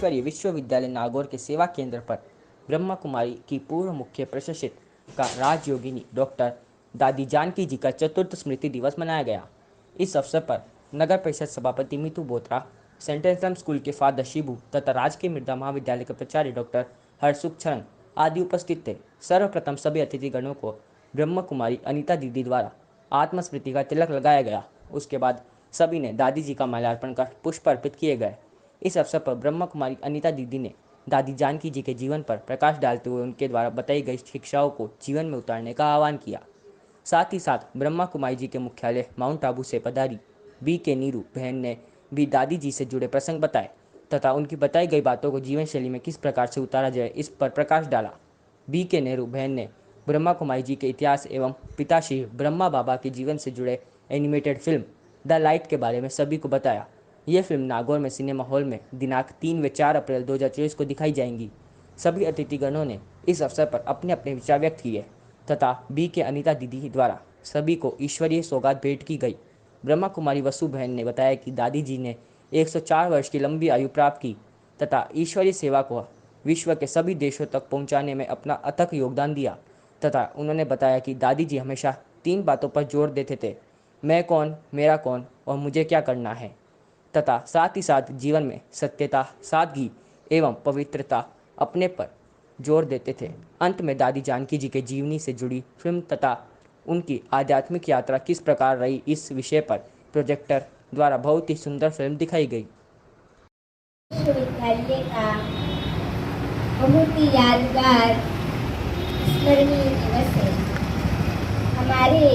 ईश्वरीय विश्वविद्यालय नागौर के सेवा केंद्र पर ब्रह्मा कुमारी की पूर्व मुख्य प्रशासित का राजयोगिनी डॉक्टर दादी जानकी जी का चतुर्थ स्मृति दिवस मनाया गया। इस अवसर पर नगर परिषद सभापति Meetu Botra, Saint anthem school के फादर शिबू तथा राजकीय मृदा महाविद्यालय के प्राचार्य डॉक्टर हरसुख छरंग आदि उपस्थित थे। सर्वप्रथम सभी अतिथिगणों को ब्रह्मा कुमारी अनीता दीदी द्वारा आत्मस्मृति का तिलक लगाया गया। उसके बाद सभी ने दादी जी का माल्यार्पण कर पुष्प अर्पित किए गए। इस अवसर पर ब्रह्मा कुमारी अनीता दीदी ने दादी जानकी जी के जीवन पर प्रकाश डालते हुए उनके द्वारा बताई गई शिक्षाओं को जीवन में उतारने का आह्वान किया। साथ ही साथ ब्रह्मा कुमारी जी के मुख्यालय माउंट आबू से पधारी बी के नीरू बहन ने भी दादी जी से जुड़े प्रसंग बताए तथा उनकी बताई गई बातों को जीवन शैली में किस प्रकार से उतारा जाए इस पर प्रकाश डाला। बी के नेहरू बहन ने ब्रह्मा कुमारी जी के इतिहास एवं पिता श्री ब्रह्मा बाबा के जीवन से जुड़े एनिमेटेड फिल्म द लाइट के बारे में सभी को बताया। यह फिल्म नागौर में सिनेमा हॉल में दिनांक 3 व 4 अप्रैल 2024 को दिखाई जाएंगी। सभी अतिथिगणों ने इस अवसर पर अपने अपने विचार व्यक्त किए तथा बी के अनीता दीदी द्वारा सभी को ईश्वरीय सौगात भेंट की गई। ब्रह्मा कुमारी वसु बहन ने बताया कि दादी जी ने 104 वर्ष की लंबी आयु प्राप्त की तथा ईश्वरीय सेवा को विश्व के सभी देशों तक पहुंचाने में अपना अथक योगदान दिया तथा उन्होंने बताया कि दादी जी हमेशा 3 बातों पर जोर देते थे: मैं कौन, मेरा कौन और मुझे क्या करना है, तथा साथ ही साथ जीवन में सत्यता, सादगी एवं पवित्रता अपने पर जोर देते थे। अंत में दादी जानकी जी के जीवनी से जुड़ी फिल्म तथा उनकी आध्यात्मिक यात्रा किस प्रकार रही इस विषय पर प्रोजेक्टर द्वारा बहुत ही सुंदर फिल्म दिखाई गई। विश्वविद्यालय का बहुत ही यादगार स्मरणीय दिवस है। हमारे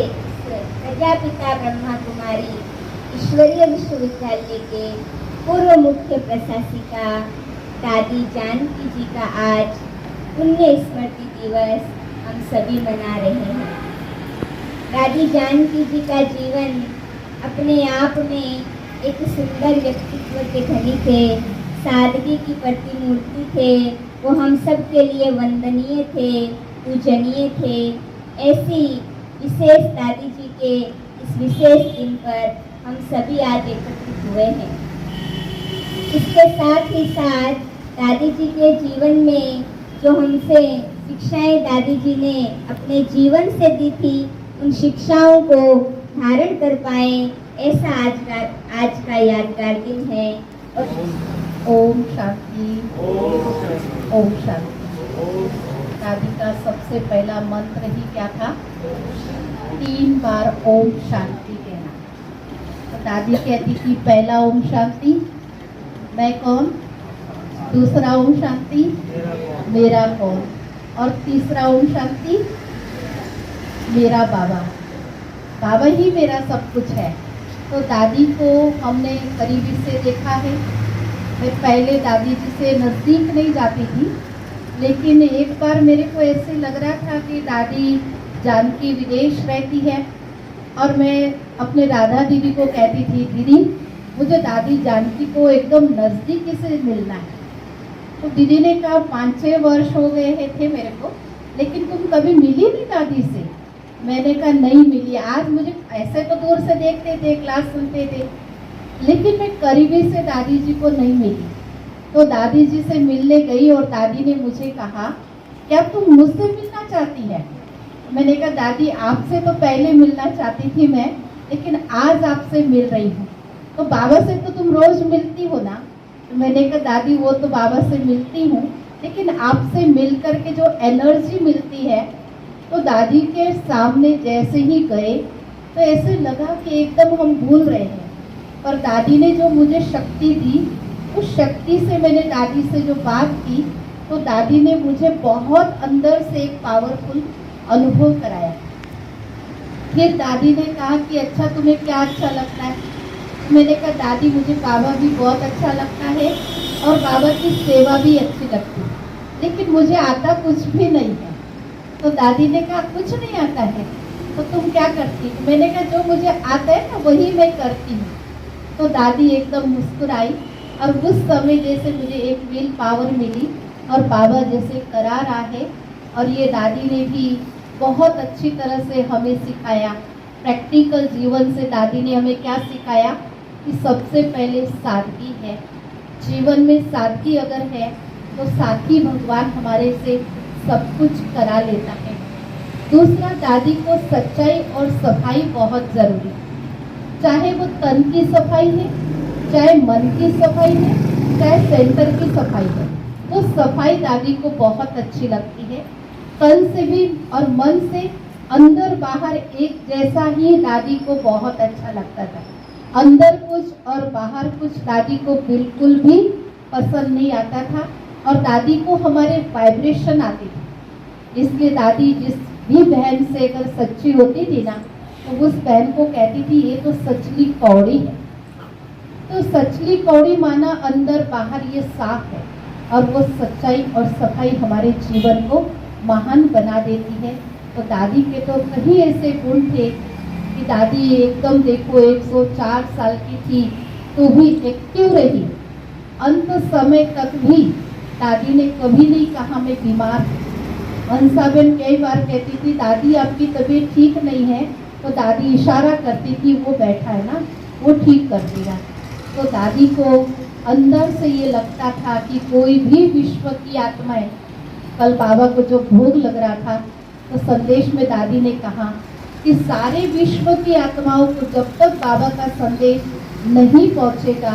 प्रजापिता ब्रह्मा कुमारी ईश्वरीय विश्वविद्यालय के पूर्व मुख्य प्रशासिका दादी जानकी जी का आज पुण्य स्मृति दिवस हम सभी मना रहे हैं। दादी जानकी जी का जीवन अपने आप में एक सुंदर व्यक्तित्व के धनी थे, सादगी की प्रतिमूर्ति थे। वो हम सब के लिए वंदनीय थे, पूजनीय थे। ऐसी विशेष दादी जी के इस विशेष दिन पर हम सभी आज एकत्रित हुए हैं। इसके साथ ही साथ दादी जी के जीवन में जो हमसे शिक्षाएं दादी जी ने अपने जीवन से दी थी, उन शिक्षाओं को धारण कर पाए, ऐसा आज का यादगार दिन है। और ओम शांति, ओम शांति। दादी का सबसे पहला मंत्र ही क्या था? 3 बार ओम शांति कहना। तो दादी कहती थी पहला ओम शांति, मैं कौन, दूसरा ओम शांति, मेरा कौन, और तीसरा ओम शांति, मेरा बाबा। बाबा ही मेरा सब कुछ है। तो दादी को हमने करीबी से देखा है। मैं पहले दादी जी से नज़दीक नहीं जाती थी, लेकिन एक बार मेरे को ऐसे लग रहा था कि दादी जानकी विदेश रहती है और मैं अपने राधा दीदी को कहती थी, दीदी मुझे दादी जानकी को एकदम नज़दीक से मिलना है। तो दीदी ने कहा 5-6 वर्ष हो गए थे मेरे को, लेकिन तुम कभी मिली नहीं दादी से? मैंने कहा नहीं मिली। आज मुझे ऐसे तो दूर से देखते थे, क्लास सुनते थे, लेकिन मैं करीबी से दादी जी को नहीं मिली। तो दादी जी से मिलने गई और दादी ने मुझे कहा, क्या तुम मुझसे मिलना चाहती है? मैंने कहा दादी आपसे तो पहले मिलना चाहती थी मैं, लेकिन आज आपसे मिल रही हूँ। तो बाबा से तो तुम रोज मिलती हो ना? तो मैंने कहा दादी वो तो बाबा से मिलती हूँ, लेकिन आपसे मिल करके जो एनर्जी मिलती है, तो दादी के सामने जैसे ही गए तो ऐसे लगा कि एकदम हम भूल रहे हैं। पर दादी ने जो मुझे शक्ति दी, उस शक्ति से मैंने दादी से जो बात की, तो दादी ने मुझे बहुत अंदर से एक पावरफुल अनुभव कराया। फिर दादी ने कहा कि अच्छा तुम्हें क्या अच्छा लगता है? मैंने कहा दादी मुझे बाबा भी बहुत अच्छा लगता है और बाबा की सेवा भी अच्छी लगती है, लेकिन मुझे आता कुछ भी नहीं है। तो दादी ने कहा कुछ नहीं आता है तो तुम क्या करती? मैंने कहा जो मुझे आता है ना वही मैं करती हूँ। तो दादी एकदम मुस्कुराई और उस समय जैसे मुझे एक विल पावर मिली और बाबा जैसे करा रहा है। और ये दादी ने भी बहुत अच्छी तरह से हमें सिखाया। प्रैक्टिकल जीवन से दादी ने हमें क्या सिखाया कि सबसे पहले सादगी है, जीवन में सादगी अगर है तो साथी भगवान हमारे से सब कुछ करा लेता है। दूसरा, दादी को सच्चाई और सफाई बहुत जरूरी है। चाहे वो तन की सफाई है, चाहे मन की सफाई है, चाहे सेंटर की सफाई है, वो सफाई दादी को बहुत अच्छी लगती है। तन से भी और मन से, अंदर बाहर एक जैसा ही दादी को बहुत अच्छा लगता था। अंदर कुछ और बाहर कुछ दादी को बिल्कुल भी पसंद नहीं आता था, और दादी को हमारे वाइब्रेशन आते थे। इसलिए दादी जिस भी बहन से अगर सच्ची होती थी ना, तो उस बहन को कहती थी ये तो सचली कौड़ी है। तो सचली कौड़ी माना अंदर बाहर ये साफ है, और वो सच्चाई और सफाई हमारे जीवन को महान बना देती है। तो दादी के तो कई ऐसे गुण थे कि दादी एकदम देखो 104 साल की थी तो भी एक्टिव रही। अंत समय तक भी दादी ने कभी नहीं कहा मैं बीमार हूँ। हंसाबेन कई बार कहती थी दादी आपकी तबीयत ठीक नहीं है, तो दादी इशारा करती थी वो बैठा है ना, वो ठीक कर देगा। तो दादी को अंदर से ये लगता था कि कोई भी विश्व की आत्माएं, कल बाबा को जो भोग लग रहा था तो संदेश में दादी ने कहा कि सारे विश्व की आत्माओं को जब तक बाबा का संदेश नहीं पहुंचेगा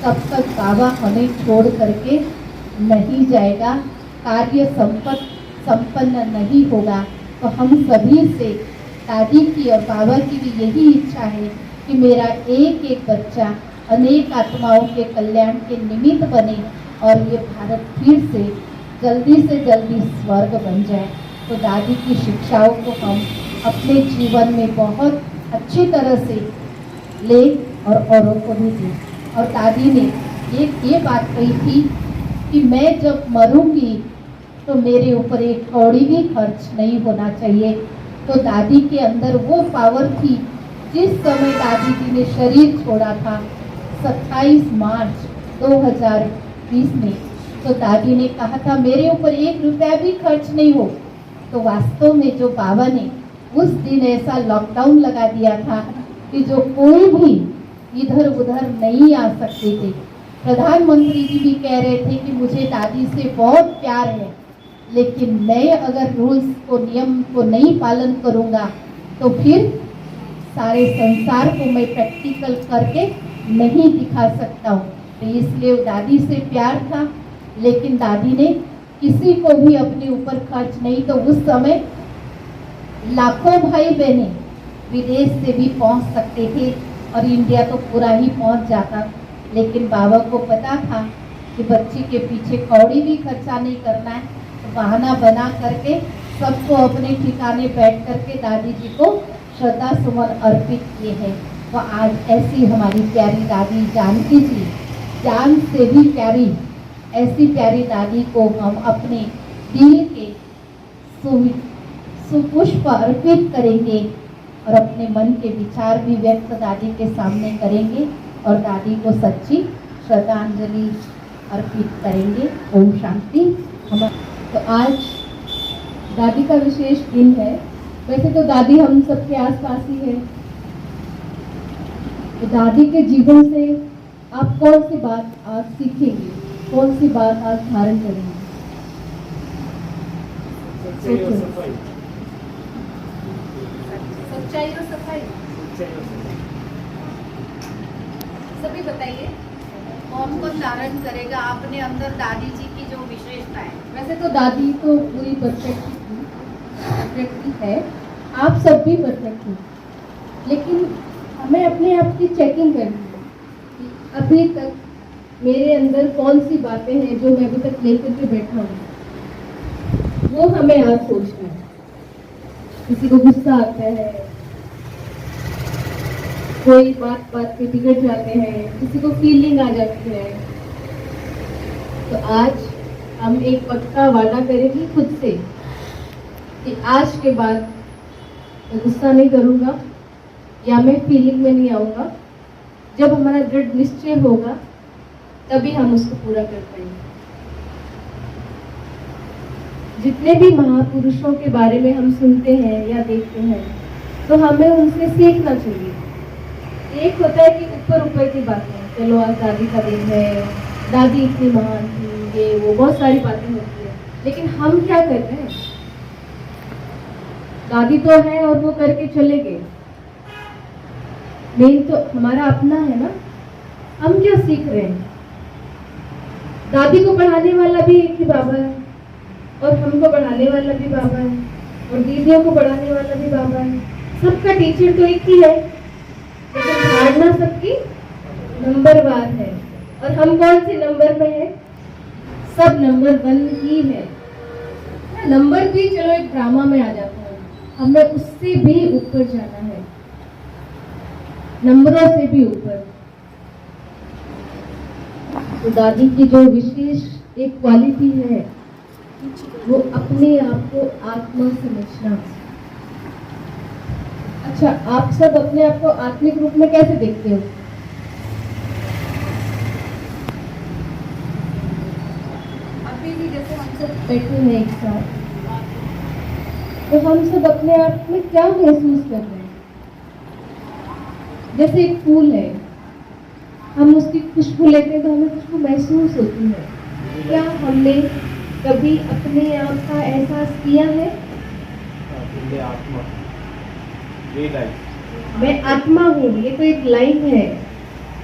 तब तक बाबा हमें छोड़ करके नहीं जाएगा, कार्य संपन्न नहीं होगा। तो हम सभी से दादी की और बाबा की भी यही इच्छा है कि मेरा एक एक बच्चा अनेक आत्माओं के कल्याण के निमित्त बने और ये भारत फिर से जल्दी स्वर्ग बन जाए। तो दादी की शिक्षाओं को हम अपने जीवन में बहुत अच्छी तरह से ले और औरों को भी दें। और दादी ने ये बात कही थी कि मैं जब मरूंगी तो मेरे ऊपर एक कौड़ी भी खर्च नहीं होना चाहिए। तो दादी के अंदर वो पावर थी। जिस समय दादी जी ने शरीर छोड़ा था 27 मार्च 2020 में, तो दादी ने कहा था मेरे ऊपर 1 रुपया भी खर्च नहीं हो। तो वास्तव में जो बाबा ने उस दिन ऐसा लॉकडाउन लगा दिया था कि जो कोई भी इधर उधर नहीं आ सकते थे। प्रधानमंत्री जी भी कह रहे थे कि मुझे दादी से बहुत प्यार है, लेकिन मैं अगर रूल्स को, नियम को नहीं पालन करूंगा तो फिर सारे संसार को मैं प्रैक्टिकल करके नहीं दिखा सकता हूँ। तो इसलिए दादी से प्यार था, लेकिन दादी ने किसी को भी अपने ऊपर खर्च नहीं। तो उस समय लाखों भाई बहनें विदेश से भी पहुँच सकते थे और इंडिया तो पूरा ही पहुँच जाता, लेकिन बाबा को पता था कि बच्ची के पीछे कौड़ी भी खर्चा नहीं करना है। तो बहाना बना करके सबको अपने ठिकाने बैठ करके दादी जी को श्रद्धा सुमन अर्पित किए हैं। तो आज ऐसी हमारी प्यारी दादी जानकी जी, जान से भी प्यारी, ऐसी प्यारी दादी को हम अपने दिल के सुपुष्प अर्पित करेंगे और अपने मन के विचार भी व्यक्त दादी के सामने करेंगे और दादी को सच्ची श्रद्धांजलि अर्पित करेंगे। ओम शांति। तो आज दादी का विशेष दिन है। वैसे तो दादी हम सबके आसपास ही है। तो दादी के जीवन से आप कौन सी बात आज सीखेंगे, कौन सी बात आज धारण करेंगे? सच्चाई और सफाई। सभी बताइए कौन कौन धारण करेगा अपने अंदर दादी जी की जो विशेषता है। वैसे तो दादी तो पूरी परफेक्ट है, आप सब भी परफेक्ट हैं, लेकिन हमें अपने आप की चेकिंग करनी है कि अभी तक मेरे अंदर कौन सी बातें हैं जो मैं अभी तक लेकर के बैठा हूँ, वो हमें आज सोचना है। किसी को गुस्सा आता है, कोई बात पे बिगड़ जाते हैं, किसी को फीलिंग आ जाती है। तो आज हम एक पक्का वादा करेंगे खुद से कि आज के बाद मैं गुस्सा नहीं करूँगा या मैं फीलिंग में नहीं आऊँगा। जब हमारा दृढ़ निश्चय होगा तभी हम उसको पूरा कर पाएंगे। जितने भी महापुरुषों के बारे में हम सुनते हैं या देखते हैं तो हमें उनसे सीखना चाहिए। एक होता है कि ऊपर ऊपर की बातें, चलो आज दादी का दिन है, दादी इतनी महान थी, ये वो बहुत सारी बातें होती है, लेकिन हम क्या कर रहे हैं? दादी तो है और वो करके चले गए, मेन तो हमारा अपना है ना। हम क्या सीख रहे हैं? दादी को पढ़ाने वाला भी एक ही बाबा है, और हमको पढ़ाने वाला भी बाबा है, और दीदियों को पढ़ाने वाला भी बाबा है। सबका टीचर तो एक ही है, लेकिन धारणा सबकी नंबरवार है। और हम कौन से नंबर में है? सब नंबर 1 ही है। नंबर भी चलो एक ड्रामा में आ जाता है, हमें उससे भी ऊपर जाना है, नंबरों से भी ऊपर। तो दादी की जो विशेष एक क्वालिटी है, वो अपने आप को आत्मा समझना। अच्छा, आप सब अपने आप को आत्मिक रूप में कैसे देखते हो? अभी भी जैसे हम सब बैठे हैं एक साथ, तो हम सब अपने आप में क्या महसूस कर रहे हैं? जैसे एक फूल है, हम उसकी खुशबू लेते हैं तो हमें खुशबू महसूस होती है। क्या हमने कभी अपने आप का एहसास किया है? मैं आत्मा हूँ, ये तो एक लाइन है,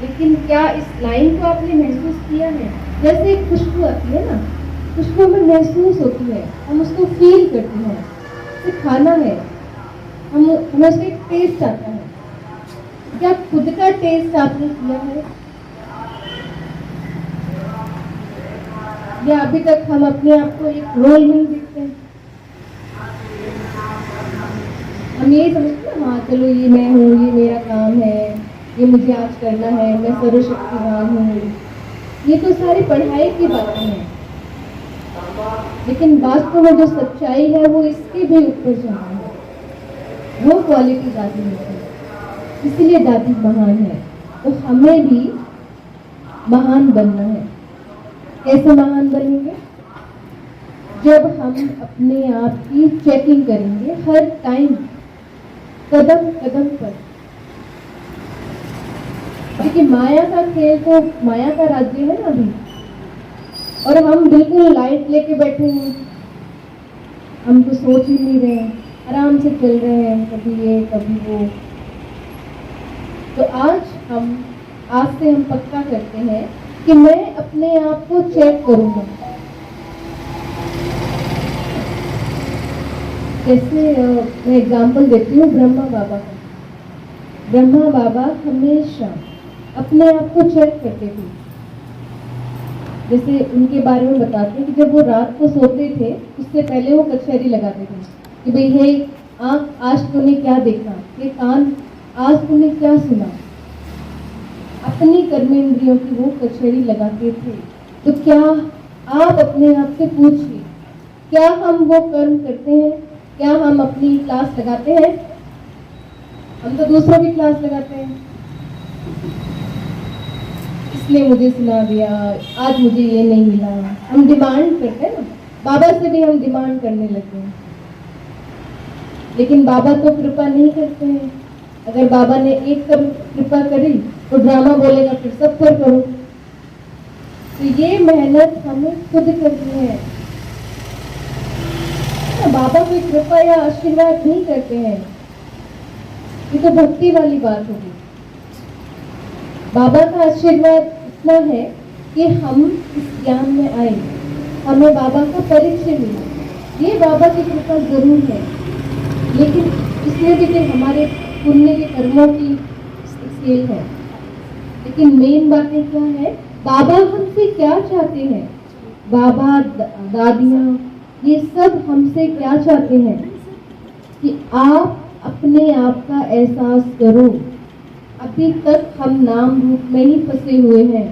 लेकिन क्या इस लाइन को आपने महसूस किया है? जैसे एक खुशबू आती है ना, खुशबू हमें महसूस होती है, हम उसको फील करते हैं। जैसे खाना है, हमें उसका एक टेस्ट आता है। क्या खुद का टेस्ट आपने किया है? या अभी तक हम अपने आप को एक रोल में देखते हैं? हम यही समझते हैं, हाँ चलो ये मैं हूँ, ये मेरा काम है, ये मुझे आज करना है, मैं सर्वशक्तिवान हूँ। ये तो सारी पढ़ाई की बातें हैं, लेकिन वास्तव में जो सच्चाई है वो इसके भी ऊपर जाना है। वो क्वालिटी दादी में है, इसलिए दादी महान है। तो हमें भी महान बनना है। कैसे महान बनेंगे? जब हम अपने आप की चेकिंग करेंगे हर टाइम, कदम कदम पर। देखिए, माया का खेल तो माया का राज्य है ना अभी, और हम बिल्कुल लाइट लेके बैठे हैं, हम तो सोच ही नहीं रहे हैं, आराम से चल रहे हैं, कभी ये कभी वो। तो आज से हम पक्का करते हैं कि मैं अपने आप को चेक करूंगा। जैसे मैं एग्जांपल देती हूँ ब्रह्मा बाबा का। ब्रह्मा बाबा हमेशा अपने आप को चेक करते थे। जैसे उनके बारे में बताते हैं कि जब वो रात को सोते थे, उससे पहले वो कचहरी लगाते थे कि भाई हे आँख, आज तूने क्या देखा, ये कान, आज तूने क्या सुना। अपनी कर्मेंद्रियों की वो कचहरी लगाते थे। तो क्या आप अपने आप से पूछिए, क्या हम वो कर्म करते हैं? क्या हम अपनी क्लास लगाते हैं? हम तो दूसरों की क्लास लगाते हैं। इसने मुझे सुना दिया, आज मुझे ये नहीं मिला। हम डिमांड करते हैं ना, बाबा से भी हम डिमांड करने लगते हैं। लेकिन बाबा तो कृपा नहीं करते हैं। अगर बाबा ने एक कृपा करी तो ड्रामा बोलेगा फिर सब पर करो। तो ये मेहनत हमें खुद करनी है। बाबा कोई कृपा या आशीर्वाद नहीं करते हैं, ये तो भक्ति वाली बात होगी। बाबा का आशीर्वाद इतना है कि हम इस ज्ञान में आए, हमें बाबा का परिचय मिला। ये बाबा की कृपा जरूर है, लेकिन इसमें भी तो हमारे पुण्य के कर्मों की स्केल है। लेकिन मेन बातें क्या है? बाबा हमसे क्या चाहते हैं? बाबा, दादियाँ, ये सब हमसे क्या चाहते हैं कि आप अपने आप का एहसास करो। अभी तक हम नाम रूप में ही फंसे हुए हैं।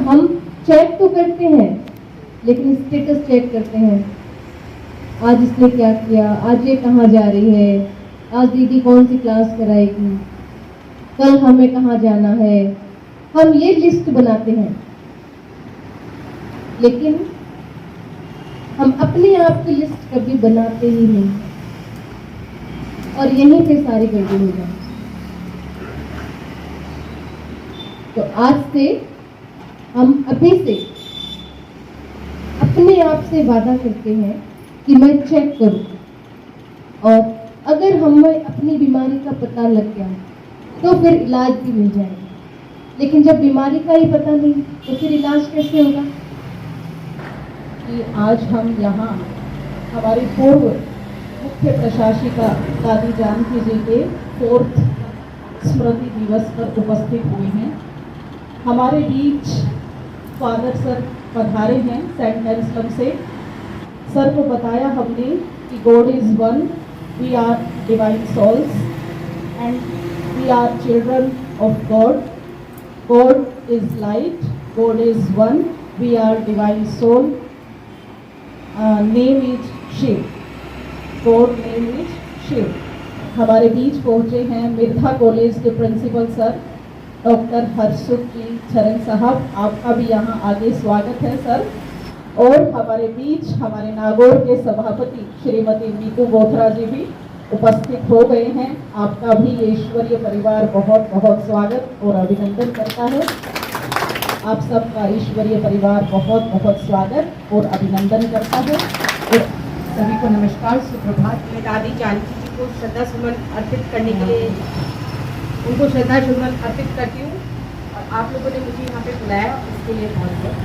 हम चेक तो करते हैं, लेकिन स्टेटस चेक करते हैं। आज इसने क्या किया, आज ये कहाँ जा रही है, आज दीदी कौन सी क्लास कराएगी, कल हमें कहाँ जाना है। हम ये लिस्ट बनाते हैं, लेकिन हम अपने आप की लिस्ट कभी बनाते ही नहीं, और यहीं पे सारी गड़बड़ी हो जाती। तो आज से हम अभी से अपने आप से वादा करते हैं कि मैं चेक करूँ और अगर हमें अपनी बीमारी का पता लग गया तो फिर इलाज भी मिल जाएगा, लेकिन जब बीमारी का ही पता नहीं तो फिर इलाज कैसे होगा। कि आज हम यहाँ हमारी पूर्व मुख्य प्रशासिका दादी जानकी जी के 4th स्मृति दिवस पर उपस्थित हुए हैं। हमारे बीच फादर सर पधारे हैं सेंट मैरिस्लम से। सर को बताया हमने कि God is one, we are divine souls and we are children of God, God is light, God is one, we are divine soul, name is Shiv, God name is Shiv. हमारे बीच पहुंचे हैं मिर्धा कॉलेज के principal sir doctor Harshukh ji Charan sahab, आपका भी यहाँ आगे स्वागत है सर। और हमारे बीच हमारे नागौर के सभापति श्रीमती मीतू बोथरा जी भी उपस्थित हो गए हैं। आपका भी ये ईश्वरीय परिवार बहुत बहुत स्वागत और अभिनंदन करता है। आप सबका ईश्वरीय परिवार बहुत बहुत स्वागत और अभिनंदन करता है। और सभी को नमस्कार, सुप्रभात। मैं दादी जानकी जी को श्रद्धा सुमन अर्पित करने के लिए उनको श्रद्धा सुमन अर्पित करती हूँ और आप लोगों ने मुझे यहाँ पे बुलाया, इसके लिए बहुत बहुत।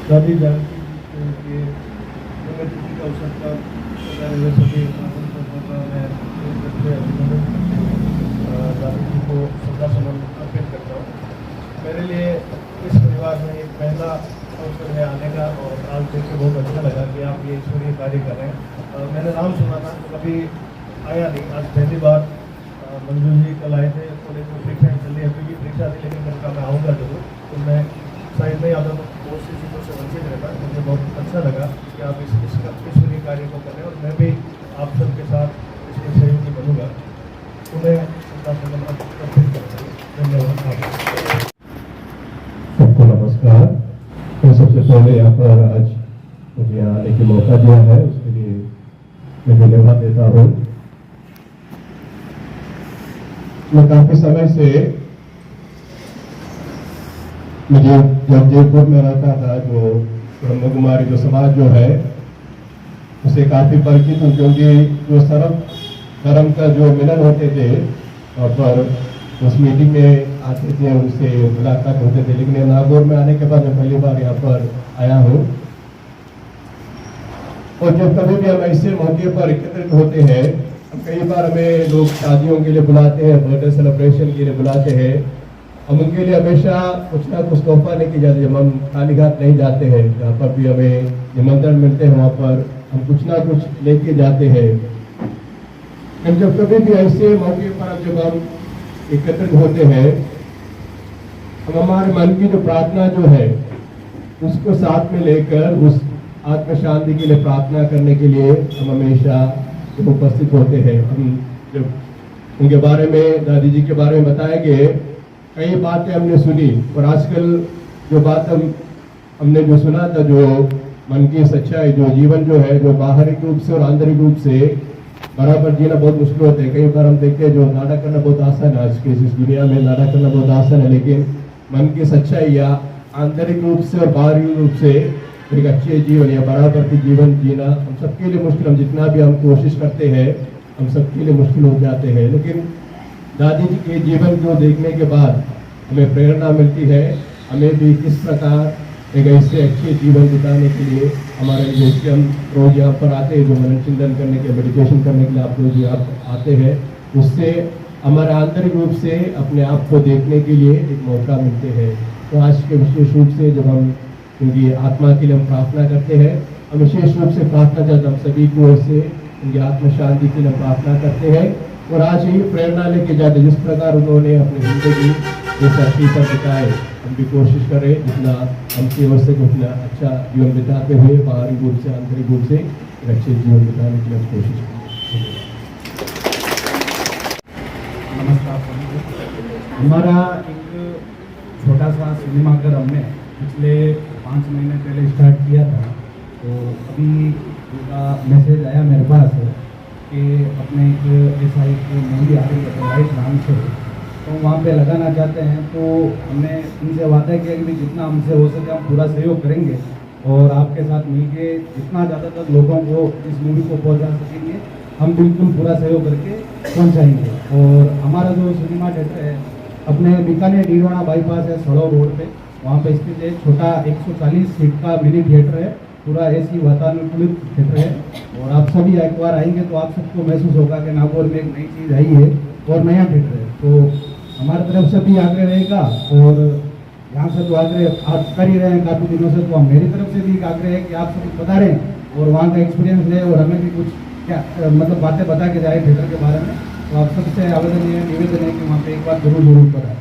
दादी जानकी जी के पुण्यतिथि का अवसर पर बताए हुए सभी दादी जी को श्रद्धा सुमन अर्पित करता हूँ। मेरे लिए इस परिवार में एक पहला अवसर है आने का और आज देख के बहुत अच्छा लगा कि आप ये ईश्वरीय कार्य कर रहे हैं। मैंने नाम सुना था, कभी आया नहीं, आज पहली बार मंजू जी कल आए थे, कॉलेज में परीक्षाएँ चल रही, अभी भी परीक्षा थी, लेकिन मैंने कहा मैं आऊँगा जरूर। तो मैं शायद नहीं आता तो बहुत सी चीज़ों से वंचित रहता। मुझे बहुत अच्छा लगा कि आप इस ईश्वरीय कार्य को कर रहे हैं और मैं भी आप सबके साथ इसमें सहयोगी बनूंगा। उन्हें श्रद्धा सुमन अर्पित करता हूँ। धन्यवाद। सबको नमस्कार। मैं सबसे पहले यहाँ पर आज मुझे यहाँ आने का मौका दिया है, उसके लिए मैं धन्यवाद देता हूँ। मैं काफी समय से मुझे जब जयपुर में रहता था, जो ब्रह्म कुमारी जो समाज जो है उसे काफी परिचित हूँ, क्योंकि जो सर्व धर्म का जो मिलन होते थे और पर उस मीटिंग में आते थे, उनसे मुलाकात होते थे। लेकिन नागौर में आने के बाद मैं पहली बार यहाँ पर आया हूँ और जब कभी भी हम ऐसे मौके पर एकत्रित होते हैं, कई बार हमें लोग शादियों के लिए बुलाते हैं, बर्थडे सेलिब्रेशन के लिए बुलाते हैं, हम उनके लिए हमेशा कुछ ना कुछ तोहफा लेके जाते हैं। हम खाली हाथ नहीं जाते हैं, जहाँ पर भी हमें निमंत्रण मिलते हैं वहाँ पर हम कुछ ना कुछ लेके जाते हैं। जब कभी भी ऐसे मौके पर जब हम एकत्रित होते हैं, हम हमारे मन की जो प्रार्थना जो है उसको साथ में लेकर उस आत्म शांति के लिए प्रार्थना करने के लिए हम हमेशा उपस्थित होते हैं। हम जब उनके बारे में, दादी जी के बारे में बताए गए, कई बातें हमने सुनी और आजकल जो बात हमने जो सुना था, जो मन की सच्चाई, जो जीवन जो है, जो बाहरी रूप से और आंतरिक रूप से बराबर जीना बहुत मुश्किल होता है। कई बार हम देखते हैं जो नाटक करना बहुत आसान है, आज के इस दुनिया में नाटक करना बहुत आसान है, लेकिन मन की सच्चाई या आंतरिक रूप से और बाहरी रूप से एक अच्छे जीवन या बराबर की जीवन जीना हम सबके लिए मुश्किल, हम जितना भी हम कोशिश करते हैं हम सबके लिए मुश्किल हो जाते हैं। लेकिन दादी जी के जीवन को देखने के बाद हमें प्रेरणा मिलती है, हमें भी किस प्रकार एक ऐसे अच्छे जीवन बिताने के लिए हमारे जैसे हम रोज यहाँ पर आते हैं, जो मनन चिंतन करने के, मेडिटेशन करने के लिए आप लोग यहाँ आते हैं, उससे हमारे आंतरिक रूप से अपने आप को देखने के लिए एक मौका मिलते हैं। तो आज के विशेष रूप से जब हम उनकी आत्मा के लिए हम प्रार्थना करते हैं, हम विशेष रूप से प्रार्थना करते हम सभी को ऐसे उनकी आत्म शांति के लिए प्रार्थना करते हैं और आज ही प्रेरणा लेके जाते, जिस प्रकार उन्होंने अपनी जिंदगी इस धरती पर बिताए, हम भी कोशिश करें जितना हमसे हो सके उतना अच्छा जीवन बिताते हुए बाहरी रूप से आंतरिक रूप से एक अच्छे जीवन बिताने के लिए कोशिश करें। नमस्कार। हमारा एक छोटा सा सिनेमा घर हमने पिछले 5 महीने पहले स्टार्ट किया था, तो अभी उनका मैसेज आया मेरे पास कि अपने एक ऐसा एक मूवी आ रही है राइट नाम से, तो वहाँ पे लगाना चाहते हैं। तो हमने उनसे वादा किया कि जितना हमसे हो सके हम पूरा सहयोग करेंगे और आपके साथ मिलके जितना ज़्यादातर लोगों को इस मूवी को पहुँचा सकेंगे हम बिल्कुल पूरा सहयोग करके पहुँचाएंगे। और हमारा जो सिनेमा थिएटर है अपने बीकानेर डीरवाना बाईपास है, सड़ो रोड पे, वहाँ पे स्थित एक छोटा 140 सीट का मिनी थिएटर है, पूरा एसी वातानुकूलित थिएटर है। और आप सभी एक बार आएंगे तो आप सबको महसूस होगा कि नागौर में एक नई चीज़ आई है और नया थिएटर है। तो हमारी तरफ से भी आग्रह रहेगा और यहाँ से तो आग्रह आप कर ही रहे हैं काफ़ी दिनों से, तो मेरी तरफ से भी एक आग्रह है कि आप सभी पधारें और वहाँ का एक्सपीरियंस लें और हमें भी कुछ क्या मतलब बातें बता के जाए थिएटर के बारे में। तो आप सबसे आवेदन है, निवेदन है कि वहाँ पे एक बार जरूर पधारें।